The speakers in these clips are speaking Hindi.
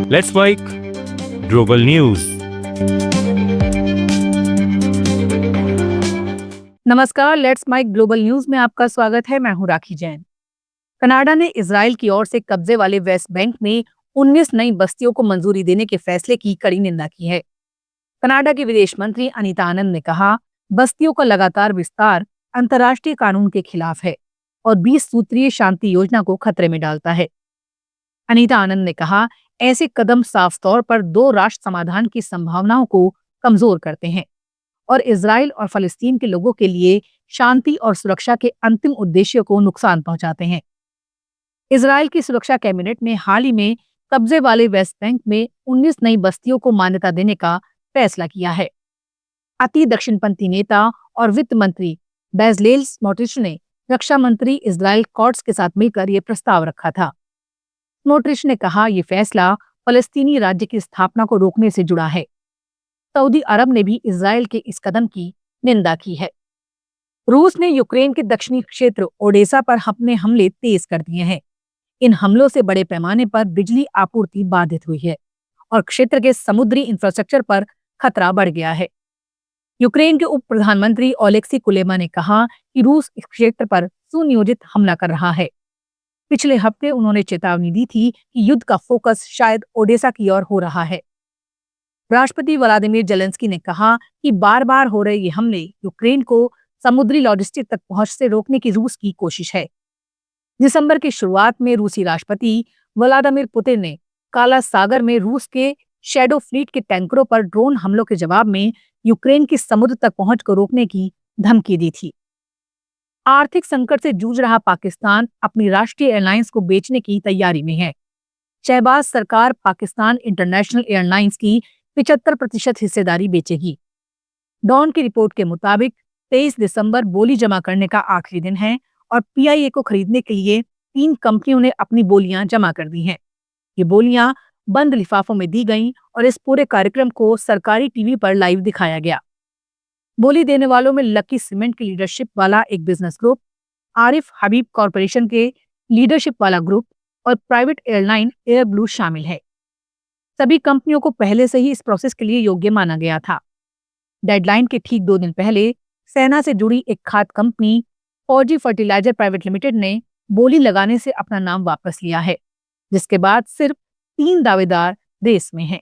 Let's mic global news. नमस्कार, लेट्स माइक ग्लोबल न्यूज में आपका स्वागत है। मैं हूं राखी जैन। कनाडा ने इजराइल की ओर से कब्जे वाले वेस्ट बैंक में 19 नई बस्तियों को मंजूरी देने के फैसले की कड़ी निंदा की है। कनाडा की विदेश मंत्री अनीता आनंद ने कहा, बस्तियों का लगातार विस्तार अंतर्राष्ट्रीय कानून के खिलाफ है और 20 सूत्रीय शांति योजना को खतरे में डालता है। अनीता आनंद ने कहा, ऐसे कदम साफ तौर पर दो राष्ट्र समाधान की संभावनाओं को कमजोर करते हैं और इजराइल और फलस्तीन के लोगों के लिए शांति और सुरक्षा के अंतिम उद्देश्य को नुकसान पहुंचाते हैं। इजराइल की सुरक्षा कैबिनेट ने हाल ही में कब्जे वाले वेस्ट बैंक में 19 नई बस्तियों को मान्यता देने का फैसला किया है। अति दक्षिणपंथी नेता और वित्त मंत्री बेजलेल स्मोट्रिच ने रक्षा मंत्री इजराइल कॉट्स के साथ मिलकर यह प्रस्ताव रखा था। स्मोट्रिच ने कहा, यह फैसला फलस्तीनी राज्य की स्थापना को रोकने से जुड़ा है। सऊदी अरब ने भी इजराइल के इस कदम की निंदा की है। रूस ने यूक्रेन के दक्षिणी क्षेत्र ओडेसा पर अपने हमले तेज कर दिए हैं। इन हमलों से बड़े पैमाने पर बिजली आपूर्ति बाधित हुई है और क्षेत्र के समुद्री इंफ्रास्ट्रक्चर पर खतरा बढ़ गया है। यूक्रेन के उप प्रधानमंत्री ओलेक्सी कुलेमा ने कहा कि रूस इस क्षेत्र पर सुनियोजित हमला कर रहा है। पिछले हफ्ते उन्होंने चेतावनी दी थी कि युद्ध का फोकस शायद ओडेसा की ओर हो रहा है। राष्ट्रपति व्लादिमीर जेलेंस्की ने कहा कि बार बार हो रहे ये हमले यूक्रेन को समुद्री लॉजिस्टिक तक पहुंच से रोकने की रूस की कोशिश है। दिसंबर की शुरुआत में रूसी राष्ट्रपति व्लादिमीर पुतिन ने काला सागर में रूस के शैडो फ्लीट के टैंकरों पर ड्रोन हमलों के जवाब में यूक्रेन की समुद्र तक पहुंच को रोकने की धमकी दी थी। आर्थिक संकट से जूझ रहा पाकिस्तान अपनी राष्ट्रीय एयरलाइंस को बेचने की तैयारी में है। शहबाज सरकार पाकिस्तान इंटरनेशनल एयरलाइंस की 75% हिस्सेदारी बेचेगी। डॉन की रिपोर्ट के मुताबिक 23 दिसंबर बोली जमा करने का आखिरी दिन है और पीआईए को खरीदने के लिए 3 कंपनियों ने अपनी बोलियां जमा कर दी हैं। ये बोलियां बंद लिफाफों में दी गईं और इस पूरे कार्यक्रम को सरकारी टीवी पर लाइव दिखाया गया। बोली देने वालों में लकी सीमेंट की लीडरशिप वाला एक बिजनेस ग्रुप, आरिफ हबीब कॉरपोरेशन के लीडरशिप वाला ग्रुप और प्राइवेट एयरलाइन एयर ब्लू शामिल है। सभी कंपनियों को पहले से ही इस प्रोसेस के लिए योग्य माना गया था। डेडलाइन के ठीक 2 दिन पहले सेना से जुड़ी एक खाद कंपनी फौजी फर्टिलाइजर प्राइवेट लिमिटेड ने बोली लगाने से अपना नाम वापस लिया है, जिसके बाद सिर्फ 3 दावेदार रेस में हैं।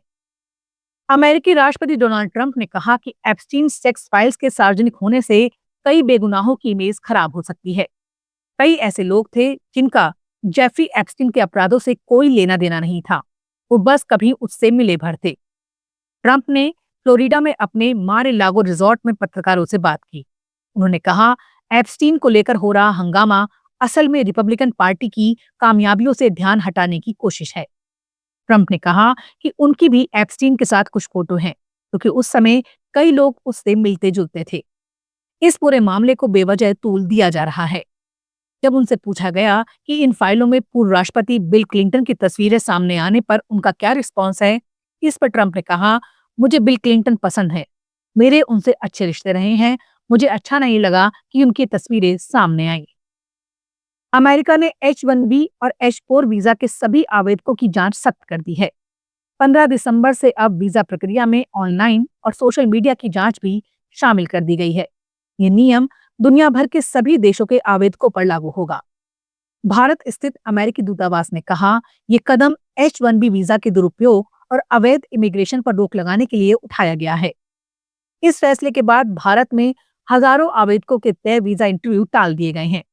अमेरिकी राष्ट्रपति डोनाल्ड ट्रंप ने कहा कि एप्स्टीन सेक्स फाइल्स के सार्वजनिक होने से कई बेगुनाहों की इमेज खराब हो सकती है। कई ऐसे लोग थे जिनका जेफरी एप्स्टीन के अपराधों से कोई लेना देना नहीं था, वो बस कभी उससे मिले भर थे। ट्रंप ने फ्लोरिडा में अपने मार-ए-लागो रिजॉर्ट में पत्रकारों से बात की। उन्होंने कहा, एप्स्टीन को लेकर हो रहा हंगामा असल में रिपब्लिकन पार्टी की कामयाबियों से ध्यान हटाने की कोशिश है। ट्रंप ने कहा कि उनकी भी एप्स्टीन के साथ कुछ फोटो हैं, क्योंकि उस समय कई लोग उससे मिलते जुलते थे। इस पूरे मामले को बेवजह तूल दिया जा रहा है। जब उनसे पूछा गया कि इन फाइलों में पूर्व राष्ट्रपति बिल क्लिंटन की तस्वीरें सामने आने पर उनका क्या रिस्पॉन्स है, इस पर ट्रंप ने कहा, मुझे बिल क्लिंटन पसंद है, मेरे उनसे अच्छे रिश्ते रहे हैं, मुझे अच्छा नहीं लगा कि उनकी तस्वीरें सामने आई। अमेरिका ने H-1B और H-4 वीजा के सभी आवेदकों की जांच सख्त कर दी है। 15 दिसंबर से अब वीजा प्रक्रिया में ऑनलाइन और सोशल मीडिया की जांच भी शामिल कर दी गई है। ये नियम दुनिया भर के सभी देशों के आवेदकों पर लागू होगा। भारत स्थित अमेरिकी दूतावास ने कहा, ये कदम H-1B वीजा के दुरुपयोग और अवैध इमिग्रेशन पर रोक लगाने के लिए उठाया गया है। इस फैसले के बाद भारत में हजारों आवेदकों के तय वीजा इंटरव्यू टाल दिए गए हैं।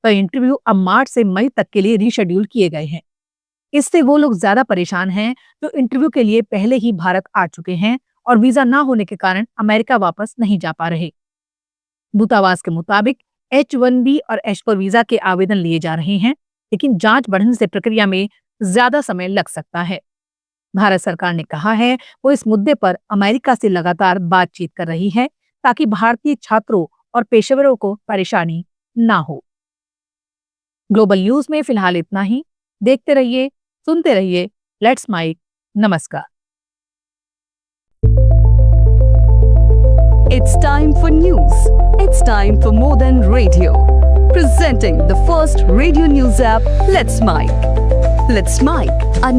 कई इंटरव्यू अब मार्च से मई तक के लिए रीशेड्यूल किए गए हैं। इससे वो लोग ज्यादा परेशान हैं जो इंटरव्यू के लिए पहले ही भारत आ चुके हैं और वीजा ना होने के कारण अमेरिका वापस नहीं जा पा रहे। दूतावास के मुताबिक H-1B और H-4 वीजा के आवेदन लिए जा रहे हैं, लेकिन जांच बढ़ने से प्रक्रिया में ज्यादा समय लग सकता है। भारत सरकार ने कहा है वो इस मुद्दे पर अमेरिका से लगातार बातचीत कर रही है ताकि भारतीय छात्रों और पेशेवरों को परेशानी ना हो। ग्लोबल न्यूज में फिलहाल इतना ही। देखते रहिए, सुनते रहिए लेट्स माइक। नमस्कार। It's time for news. It's time for more than radio. Presenting the first radio news app, Let's Mic. Let's Mic, a